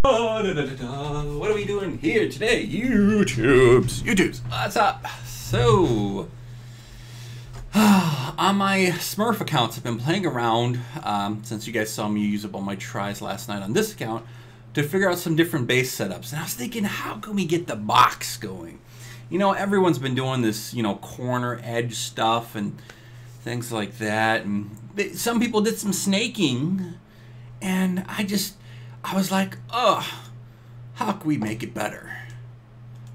What are we doing here today? YouTubes. What's up? So, on my Smurf accounts, I've been playing around since you guys saw me use up all my tries last night on this account to figure out some different base setups. And I was thinking, how can we get the box going? You know, everyone's been doing this, you know, corner edge stuff and things like that. And some people did some snaking, and I was like, oh, how can we make it better?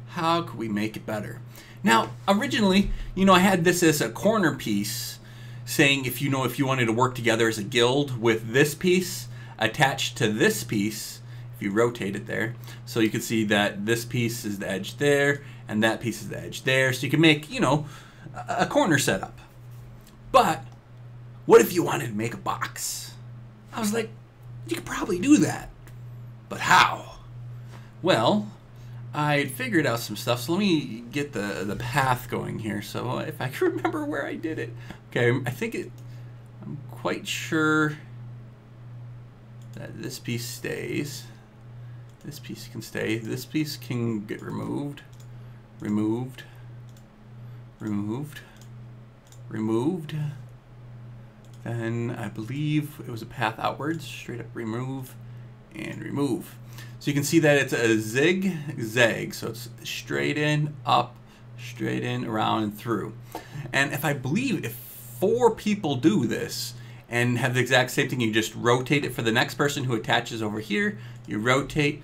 How can we make it better? Now, originally, you know, I had this as a corner piece saying if you wanted to work together as a guild with this piece attached to this piece, if you rotate it there, so you can see that this piece is the edge there and that piece is the edge there, so you can make, you know, a corner setup. But what if you wanted to make a box? I was like, you could probably do that. But how? Well, I figured out some stuff, so let me get the path going here. So if I can remember where I did it. Okay, I'm quite sure that this piece stays. This piece can stay. This piece can get removed. Removed. Then I believe it was a path outwards. Straight up remove and remove. So you can see that it's a zigzag. So it's straight in, up, straight in, around, and through. And if 4 people do this and have the exact same thing, you just rotate it for the next person who attaches over here. You rotate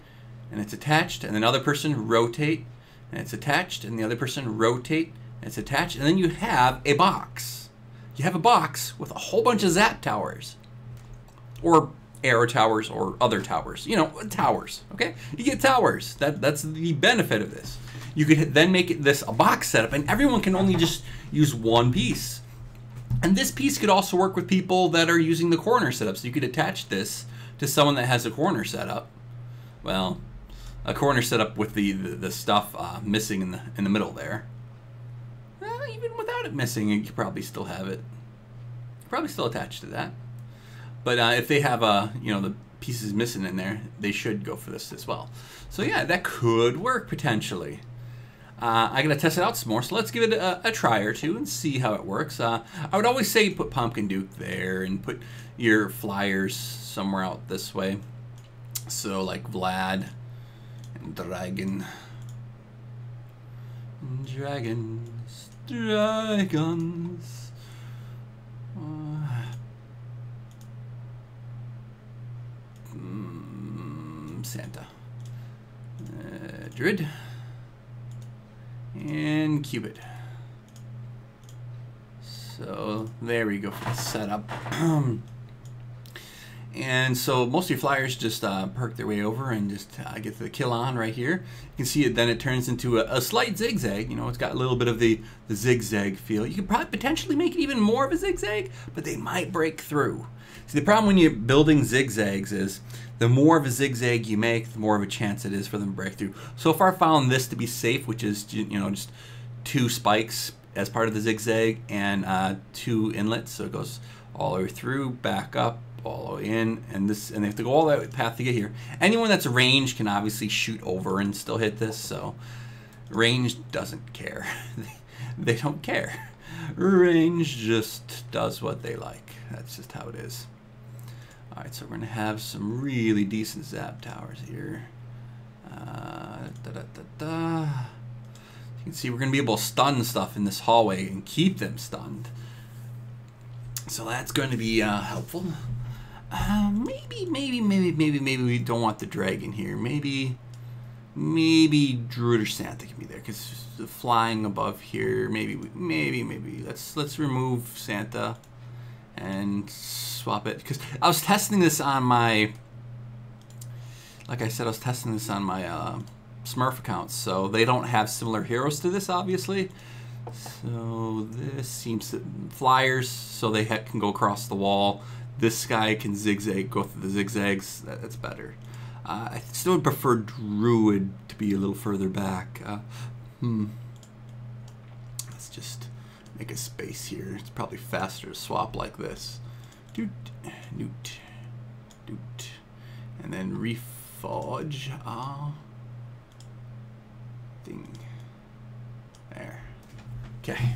and it's attached, and another person rotate and it's attached, and the other person rotate and it's attached, and then you have a box. You have a box with a whole bunch of zap towers, or arrow towers, or other towers. You know, towers. Okay, you get towers. That's the benefit of this. You could then make this a box setup, and everyone can only just use one piece. And this piece could also work with people that are using the corner setup. So you could attach this to someone that has a corner setup. Well, a corner setup with the stuff missing in the middle there. Well, even without it missing, you could probably still have it. Probably still attached to that. But if they have you know, the pieces missing in there, they should go for this as well. So yeah, that could work potentially. I gotta test it out some more, so let's give it a try or two and see how it works. I would always say put Pumpkin Duke there and put your flyers somewhere out this way. So like Vlad and Dragons. Santa, Druid, and Cupid. So there we go for the setup. And so most of your flyers just perk their way over and just get the kill on right here. You can see it, then it turns into a slight zigzag. You know, it's got a little bit of the zigzag feel. You could probably potentially make it even more of a zigzag, but they might break through. See, the problem when you're building zigzags is the more of a zigzag you make, the more of a chance it is for them to break through. So far I found this to be safe, which is, you know, just 2 spikes as part of the zigzag and 2 inlets. So it goes all the way through, back up, all the way in, and they have to go all that path to get here. Anyone that's range can obviously shoot over and still hit this, so range doesn't care. They don't care. Range just does what they like. That's just how it is. Alright, so we're going to have some really decent zap towers here. You can see we're going to be able to stun stuff in this hallway and keep them stunned. So that's going to be helpful. Maybe we don't want the dragon here. Maybe Druid or Santa can be there because flying above here. Maybe let's remove Santa and swap it, because I was testing this on my, like I said, I was testing this on my Smurf accounts, so they don't have similar heroes to this, obviously. So this seems to flyers, so they can go across the wall. This guy can zigzag, go through the zigzags. That's better. I still would prefer Druid to be a little further back. Let's just make a space here. It's probably faster to swap like this. Doot, doot, doot. And then forge thing. There. Okay.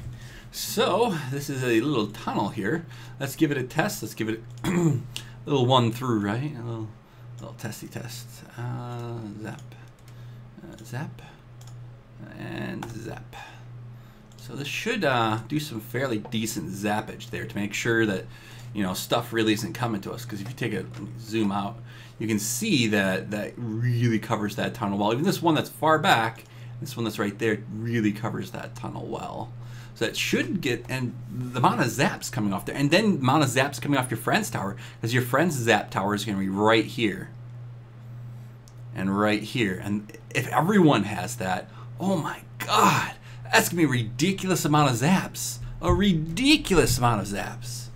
So this is a little tunnel here. Let's give it a test. Let's give it a little one through, right? A little testy test. Zap. Zap. And zap. So this should do some fairly decent zappage there to make sure that, you know, stuff really isn't coming to us. Because if you take a zoom out, you can see that that really covers that tunnel well. Even this one that's far back, this one that's right there, really covers that tunnel well. So it should get, and the amount of zaps coming off there, and then the amount of zaps coming off your friend's tower, because your friend's zap tower is going to be right here. And right here. And if everyone has that, oh my god, that's going to be a ridiculous amount of zaps. A ridiculous amount of zaps.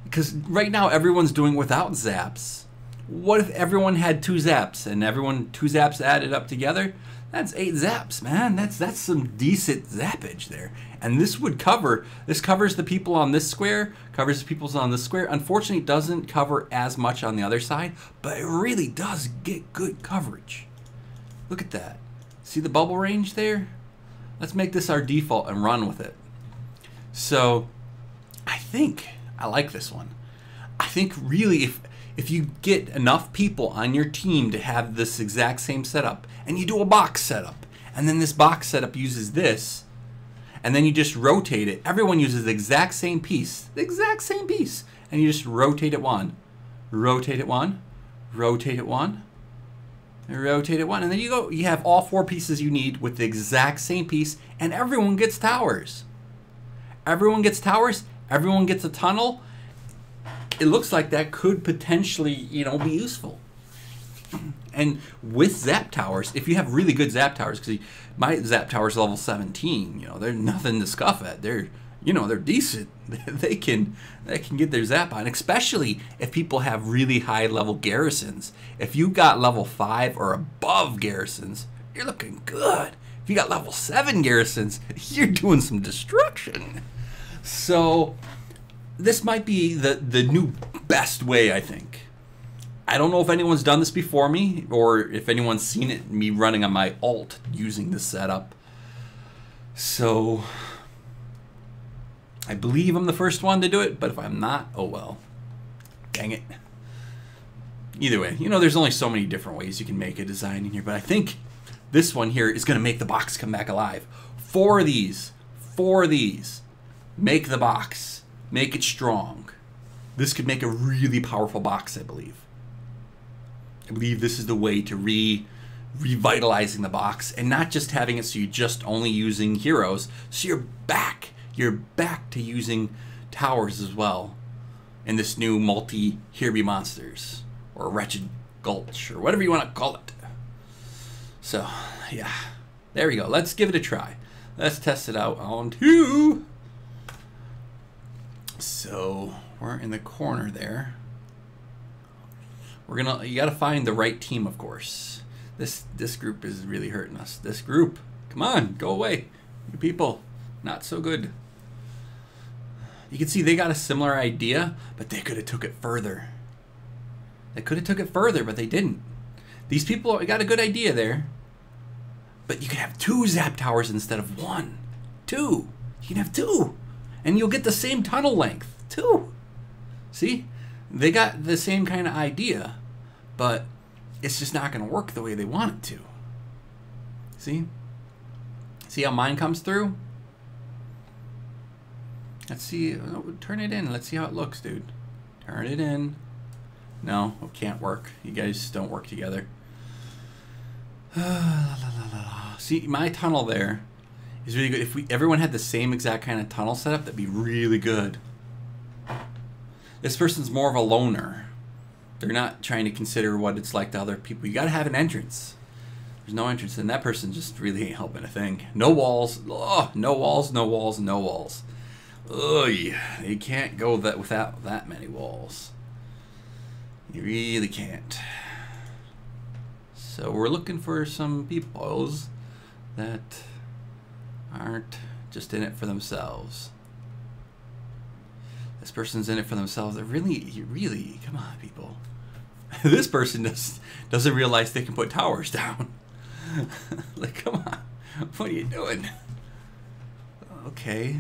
Because right now everyone's doing without zaps. What if everyone had 2 zaps, and everyone 2 zaps added up together? That's 8 zaps, man. That's some decent zappage there. And this would cover, this covers the people on this square, covers the people on this square. Unfortunately, it doesn't cover as much on the other side, but it really does get good coverage. Look at that. See the bubble range there? Let's make this our default and run with it. So I think I like this one. I think really if you get enough people on your team to have this exact same setup, and you do a box setup, and then this box setup uses this, and then you just rotate it. Everyone uses the exact same piece, and you just rotate it one, rotate it one, rotate it one, and rotate it one, and then you go. You have all 4 pieces you need with the exact same piece, and everyone gets towers. Everyone gets towers. Everyone gets a tunnel. It looks like that could potentially, you know, be useful. And with zap towers, if you have really good zap towers, because my zap tower is level 17, you know, they're nothing to scoff at. They're, you know, they're decent. They can get their zap on, especially if people have really high level garrisons. If you got level 5 or above garrisons, you're looking good. If you got level 7 garrisons, you're doing some destruction. So this might be the new best way, I think. I don't know if anyone's done this before me, or if anyone's seen it, me running on my alt using this setup. So I believe I'm the first one to do it, but if I'm not, oh well. Dang it. Either way, you know, there's only so many different ways you can make a design in here, but I think this one here is going to make the box come back alive. 4 of these. Make the box. Make it strong. This could make a really powerful box, I believe. I believe this is the way to revitalizing the box, and not just having it so you're just only using heroes. So you're back to using towers as well in this new multi-Here Be Monsters or Wretched Gorge or whatever you want to call it. So yeah, there we go. Let's give it a try. Let's test it out on 2. So we're in the corner there. You gotta find the right team, of course. This group is really hurting us. This group, come on, go away. You people, not so good. You can see they got a similar idea, but they could have took it further. They could have took it further, but they didn't. These people got a good idea there, but you could have 2 zap towers instead of 1. 2. You can have 2, and you'll get the same tunnel length. 2. See? They got the same kind of idea, but it's just not going to work the way they want it to. See? See how mine comes through? Let's see. Turn it in. Let's see how it looks, dude. Turn it in. No, it can't work. You guys don't work together. See, my tunnel there is really good. If everyone had the same exact kind of tunnel setup, that'd be really good. This person's more of a loner. They're not trying to consider what it's like to other people. You gotta have an entrance. There's no entrance, and that person just really ain't helping a thing. No walls. Oh, no walls, no walls, no walls. Ugh, you can't go without that many walls. You really can't. So we're looking for some peoples that aren't just in it for themselves. This person's in it for themselves. They're really, come on, people. This person doesn't realize they can put towers down. Like, come on. What are you doing? Okay.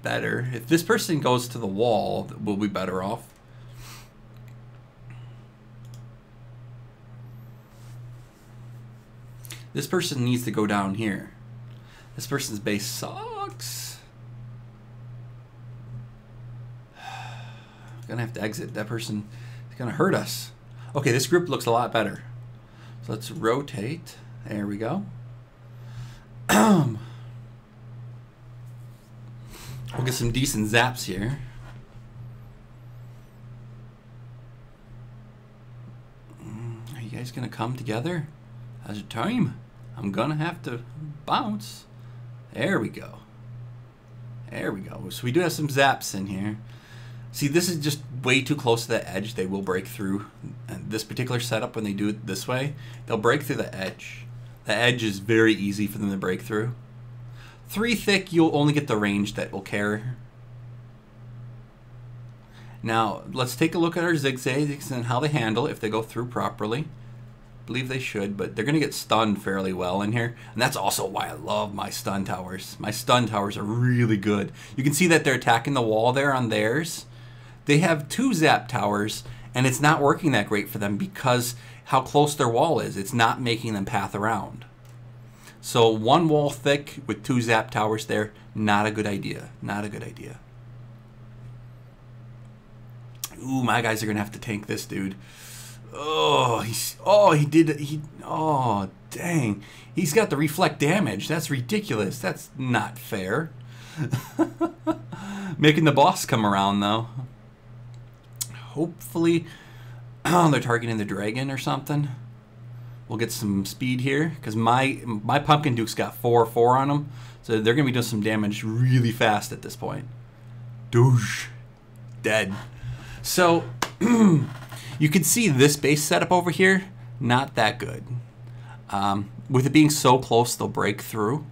Better. If this person goes to the wall, we'll be better off. This person needs to go down here. This person's base sucks. Gonna have to exit. That person is gonna hurt us. Okay, this group looks a lot better. So let's rotate. There we go. We'll get some decent zaps here. Are you guys gonna come together? How's your time? I'm gonna have to bounce. There we go. There we go. So we do have some zaps in here. See, this is just way too close to the edge. They will break through. And this particular setup, when they do it this way, they'll break through the edge. The edge is very easy for them to break through. 3 thick, you'll only get the range that will care. Now, let's take a look at our zigzags and how they handle if they go through properly. I believe they should, but they're going to get stunned fairly well in here. And that's also why I love my stun towers. My stun towers are really good. You can see that they're attacking the wall there on theirs. They have 2 zap towers, and it's not working that great for them because how close their wall is. It's not making them path around. So 1 wall thick with 2 zap towers there, not a good idea. Not a good idea. Ooh, my guys are going to have to tank this dude. Oh, oh, dang. He's got the reflect damage. That's ridiculous. That's not fair. Making the boss come around, though. Hopefully, they're targeting the dragon or something. We'll get some speed here, because my Pumpkin Duke's got 4/4 on them. So they're going to be doing some damage really fast at this point. Douche. Dead. So, you can see this base setup over here, not that good. With it being so close, they'll break through.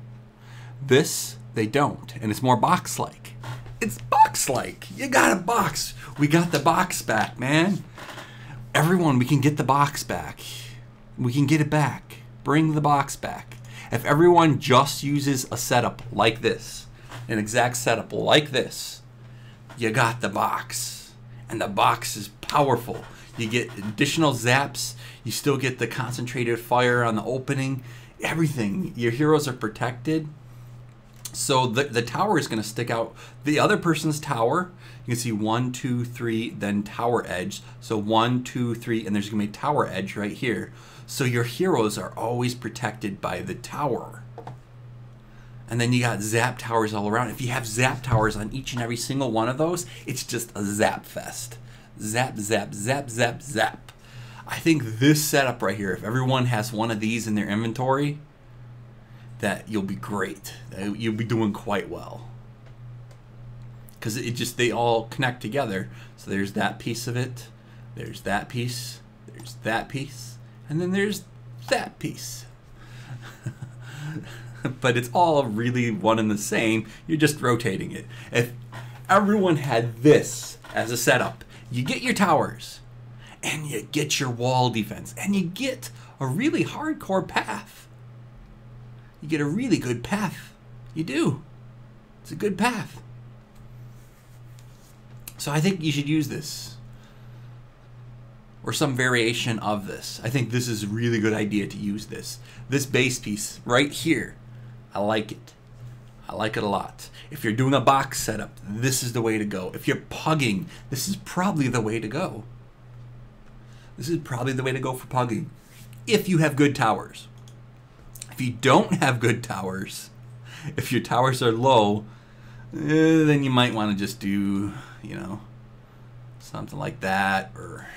This, they don't, and it's more box-like. It's box-like. You got a box. We got the box back, man. Everyone, we can get the box back. We can get it back. Bring the box back. If everyone just uses a setup like this, an exact setup like this, you got the box. And the box is powerful. You get additional zaps. You still get the concentrated fire on the opening. Everything. Your heroes are protected. So the tower is going to stick out. The other person's tower, you can see 1, 2, 3, then tower edge. So 1, 2, 3, and there's going to be a tower edge right here. So your heroes are always protected by the tower. And then you got zap towers all around. If you have zap towers on each and every single one of those, it's just a zap fest. Zap, zap, zap, zap, zap. I think this setup right here, if everyone has one of these in their inventory, that you'll be great. You'll be doing quite well. Because they all connect together. So there's that piece of it. There's that piece. There's that piece. And then there's that piece. But it's all really one and the same. You're just rotating it. If everyone had this as a setup, you get your towers, and you get your wall defense, and you get a really hardcore path. You get a really good path. You do. It's a good path. So I think you should use this. Or some variation of this. I think this is a really good idea to use this. This base piece right here. I like it. I like it a lot. If you're doing a box setup, this is the way to go. If you're pugging, this is probably the way to go. This is probably the way to go for pugging. If you have good towers. If you don't have good towers, if your towers are low, then you might want to just do, you know, something like that, or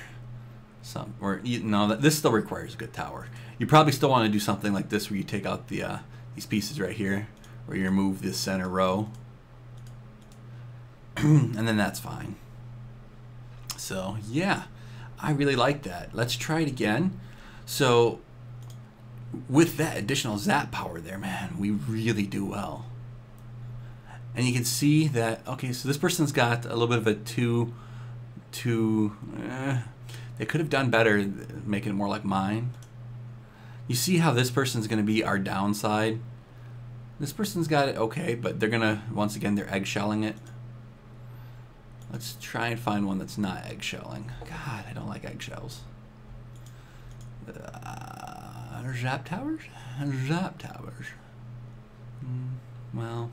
this still requires a good tower. You probably still want to do something like this, where you take out the these pieces right here, where you remove this center row, and then that's fine. So yeah, I really like that. Let's try it again. So with that additional zap power there, man, we really do well. And you can see that, okay, so this person's got a little bit of a they They could have done better making it more like mine. You see how this person's going to be our downside? This person's got it okay, but they're going to, once again, they're eggshelling it. Let's try and find one that's not eggshelling. God, I don't like eggshells. Zap towers? Zap towers. Well,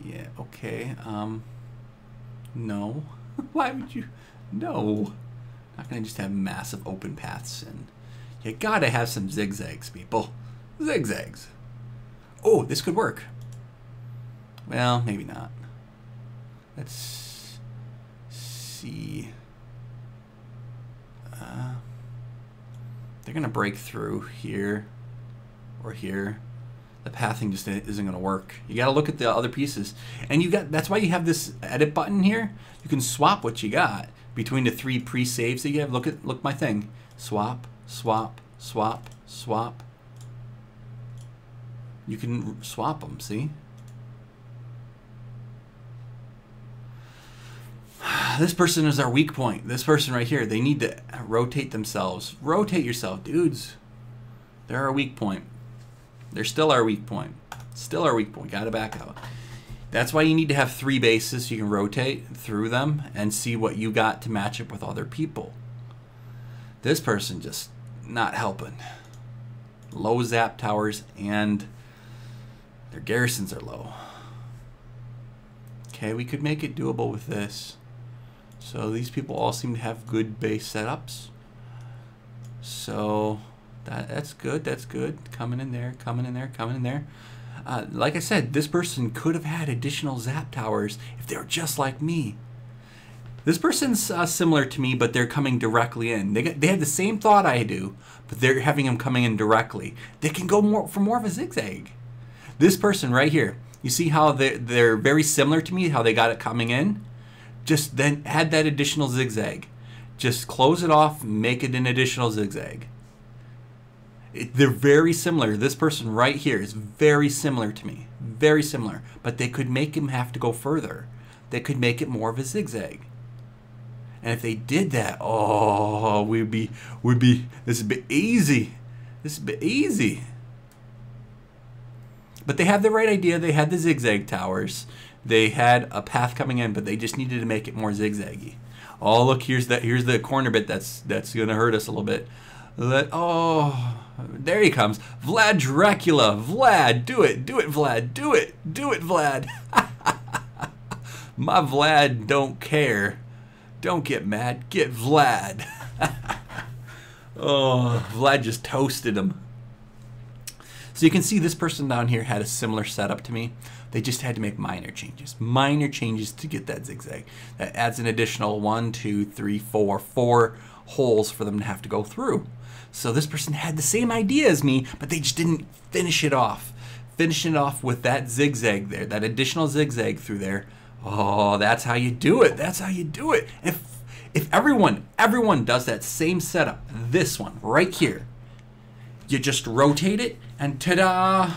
yeah, okay. No. Why would you? No. Not gonna just have massive open paths, and you gotta have some zigzags, people. Zigzags. Oh, this could work. Well, maybe not. Let's see. They're gonna break through here or here. The pathing just isn't gonna work. You gotta look at the other pieces, and that's why you have this edit button here. You can swap what you got between the 3 pre-saves that you have. Look my thing. Swap, swap, swap, swap. You can swap them. See. This person is our weak point. This person right here, they need to rotate themselves. Rotate yourself, dudes. They're our weak point. They're still our weak point. Still our weak point. Gotta back out. That's why you need to have 3 bases so you can rotate through them and see what you got to match up with other people. This person just not helping. Low zap towers and their garrisons are low. Okay, we could make it doable with this. So these people all seem to have good base setups. So that's good. That's good. Coming in there, coming in there, coming in there. Like I said, this person could have had additional zap towers if they were just like me. This person's similar to me, but they're coming directly in. They have the same thought I do, but they're having them coming in directly. They can go for more of a zigzag. This person right here, you see how they're very similar to me, how they got it coming in? Just then add that additional zigzag. Just close it off, make it an additional zigzag. They're very similar. This person right here is very similar to me. Very similar. But they could make him have to go further. They could make it more of a zigzag. And if they did that, oh, this would be easy. This would be easy. But they have the right idea. They had the zigzag towers. They had a path coming in, but they just needed to make it more zigzaggy. Oh, look, here's the corner bit that's gonna hurt us a little bit. Oh, there he comes. Vlad Dracula. Vlad, do it, Vlad, do it, Vlad. My Vlad don't care. Don't get mad, get Vlad. Oh, Vlad just toasted him. So you can see this person down here had a similar setup to me. They just had to make minor changes to get that zigzag. That adds an additional 1, 2, 3, 4 holes for them to have to go through. So this person had the same idea as me, but they just didn't finish it off. Finishing it off with that zigzag there, that additional zigzag through there. Oh, that's how you do it. That's how you do it. If everyone does that same setup, this one right here, you just rotate it and ta-da,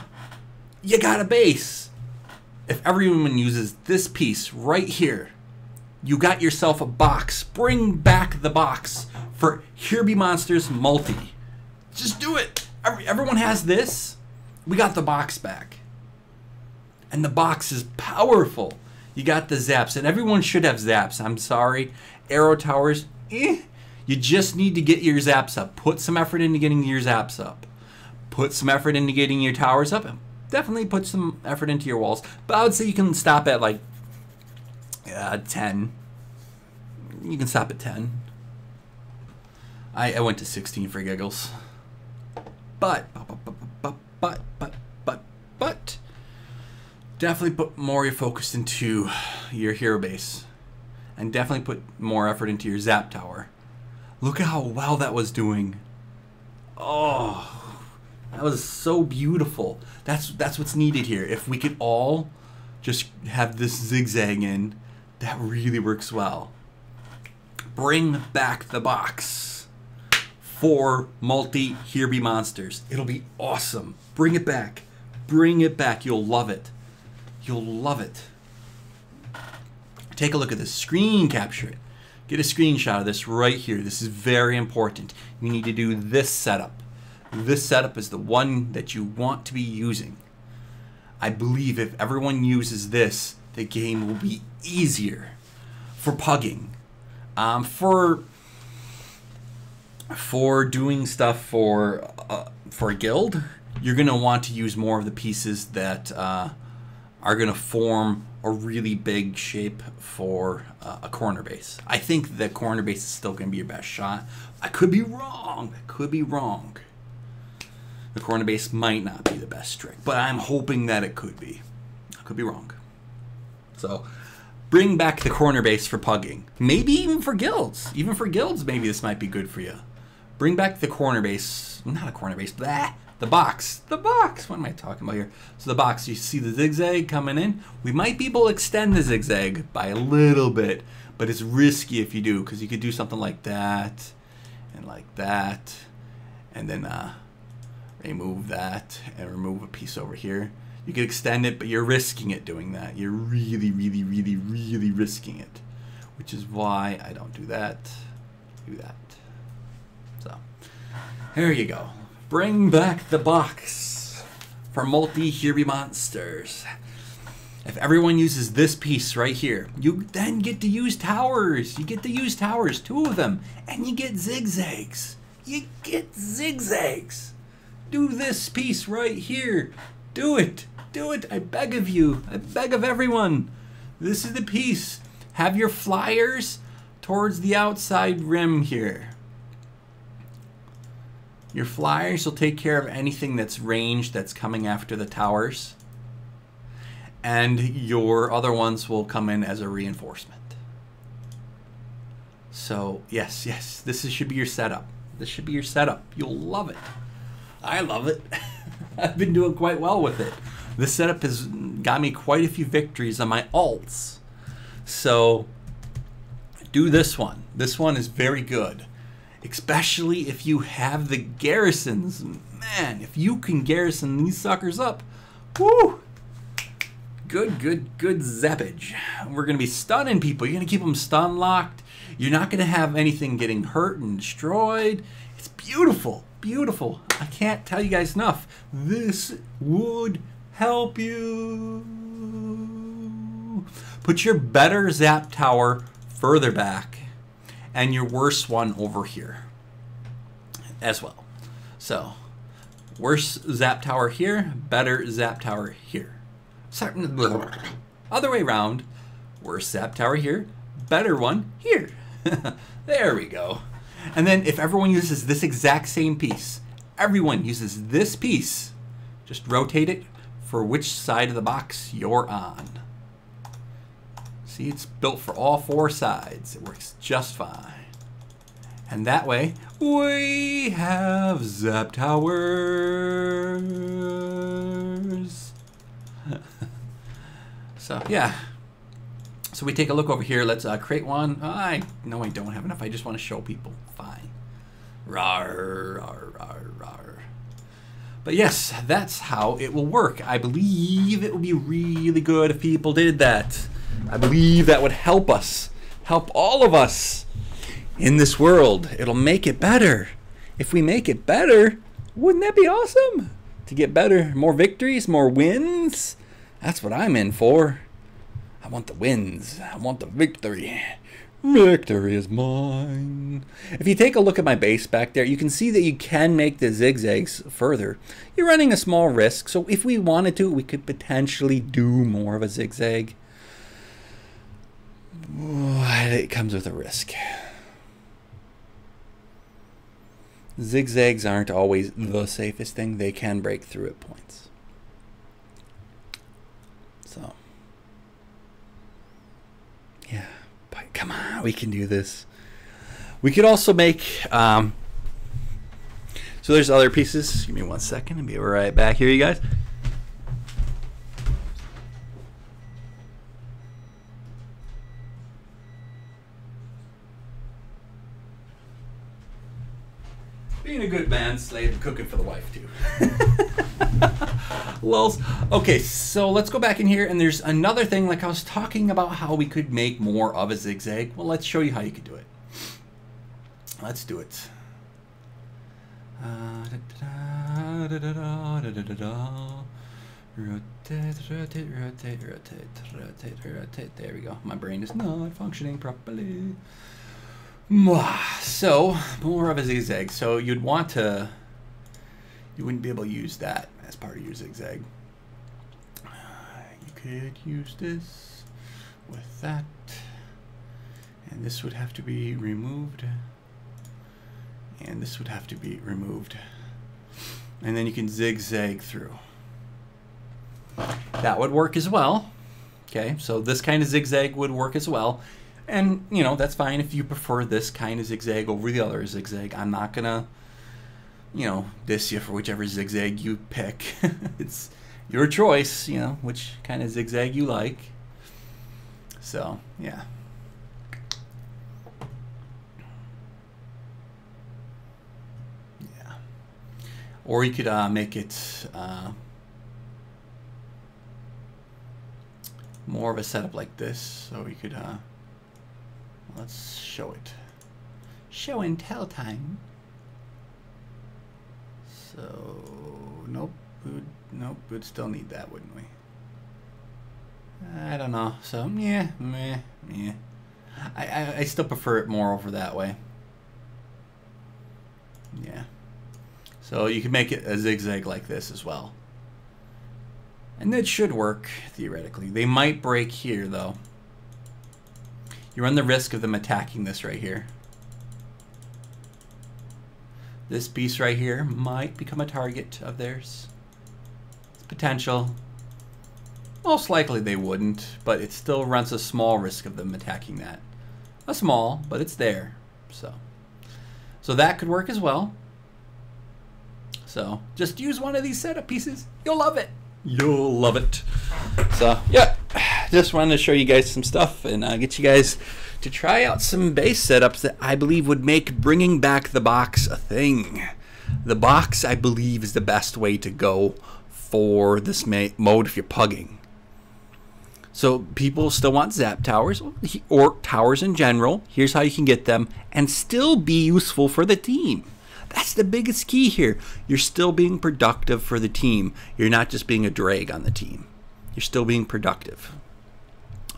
you got a base. If everyone uses this piece right here, you got yourself a box. Bring back the box for Here Be Monsters multi. Just do it. Everyone has this. We got the box back. And the box is powerful. You got the zaps, and everyone should have zaps. I'm sorry. Arrow towers, You just need to get your zaps up. Put some effort into getting your zaps up. Put some effort into getting your towers up. Definitely put some effort into your walls. But I would say you can stop at like 10. You can stop at 10. I went to 16 for giggles. But definitely put more your focus into your hero base. And definitely put more effort into your zap tower. Look at how well that was doing. Oh, that was so beautiful. That's what's needed here. If we could all just have this zigzag in, that really works well. Bring back the box for multi Here Be Monsters. It'll be awesome. Bring it back. Bring it back. You'll love it. You'll love it. Take a look at this. Screen capture it. Get a screenshot of this right here. This is very important. You need to do this setup. This setup is the one that you want to be using. I believe if everyone uses this, the game will be easier for pugging. For doing stuff for a guild, you're going to want to use more of the pieces that are going to form a really big shape for a corner base. I think the corner base is still going to be your best shot. I could be wrong. I could be wrong. The corner base might not be the best trick, but I'm hoping that it could be. I could be wrong. So bring back the corner base for pugging. Maybe even for guilds. Even for guilds, maybe this might be good for you. Bring back the corner base. Not a corner base. Blah. The box. The box. What am I talking about here? So the box. You see the zigzag coming in. We might be able to extend the zigzag by a little bit, but it's risky if you do, because you could do something like that and like that, and then remove that and remove a piece over here. You could extend it, but you're risking it doing that. You're really, really, really, really risking it, which is why I don't do that. Do that. So there you go. Bring back the box for multi-hero monsters. If everyone uses this piece right here, you then get to use towers. You get to use towers, 2 of them, and you get zigzags. You get zigzags. Do this piece right here. Do it. Do it. I beg of you. I beg of everyone. This is the piece. Have your flyers towards the outside rim here. Your flyers will take care of anything that's ranged that's coming after the towers. And your other ones will come in as a reinforcement. So, yes, yes, this should be your setup. This should be your setup. You'll love it. I love it. I've been doing quite well with it. This setup has got me quite a few victories on my alts. So, do this one. This one is very good. Especially if you have the garrisons. Man, if you can garrison these suckers up, whoo! Good, good, good zappage. We're going to be stunning people. You're going to keep them stun locked. You're not going to have anything getting hurt and destroyed. It's beautiful, beautiful. I can't tell you guys enough. This would help you. Put your better zap tower further back and your worst one over here as well. So, worst zap tower here, better zap tower here. Other way around, worst zap tower here, better one here. There we go. And then if everyone uses this exact same piece, everyone uses this piece, just rotate it for which side of the box you're on. See, it's built for all 4 sides. It works just fine. And that way, we have zap towers. So, yeah. So we take a look over here. Let's create one. No, I don't have enough. I just want to show people. Fine. Rawr, rawr, rawr, rawr. But yes, that's how it will work. I believe it would be really good if people did that. I believe that would help us, help all of us in this world. It'll make it better. If we make it better, wouldn't that be awesome? To get better, more victories, more wins. That's what I'm in for. I want the wins. I want the victory. Victory is mine. If you take a look at my base back there, you can see that you can make the zigzags further. You're running a small risk, so if we wanted to, we could potentially do more of a zigzag. It comes with a risk. Zigzags aren't always the safest thing. They can break through at points. So, yeah, but come on, we can do this. We could also make, so there's other pieces. Give me 1 second and be right back here, you guys. Being a good man, slave, cooking for the wife too. Lols. Okay, so let's go back in here, and there's another thing, like I was talking about how we could make more of a zigzag. Well, let's show you how you could do it. Let's do it. Rotate, rotate, rotate, rotate, rotate, rotate. There we go. My brain is not functioning properly. So, more of a zigzag. So you'd want to, you wouldn't be able to use that as part of your zigzag. You could use this with that. And this would have to be removed. And this would have to be removed. And then you can zigzag through. That would work as well. Okay, so this kind of zigzag would work as well. And, you know, that's fine if you prefer this kind of zigzag over the other zigzag. I'm not going to, you know, diss you for whichever zigzag you pick. It's your choice, you know, which kind of zigzag you like. So, yeah. Yeah. Or you could make it more of a setup like this. So we could, let's show it. Show and tell time. So, nope, we'd still need that, wouldn't we? I don't know. So, yeah, meh. I still prefer it more over that way. Yeah. So you can make it a zigzag like this as well. And that should work, theoretically. They might break here, though. You run the risk of them attacking this right here. This piece right here might become a target of theirs. It's potential. Most likely they wouldn't, but it still runs a small risk of them attacking that. A small, but it's there. So that could work as well. So just use one of these setup pieces. You'll love it. You'll love it. So yeah, just wanted to show you guys some stuff and get you guys to try out some bass setups that I believe would make bringing back the box a thing. The box, I believe, is the best way to go for this mode if you're pugging. So people still want zap towers or towers in general. Here's how you can get them and still be useful for the team. That's the biggest key here. You're still being productive for the team. You're not just being a drag on the team. You're still being productive.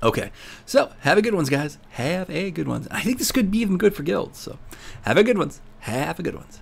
Okay, so have a good ones, guys. Have a good ones. I think this could be even good for guilds. So have a good ones. Have a good ones.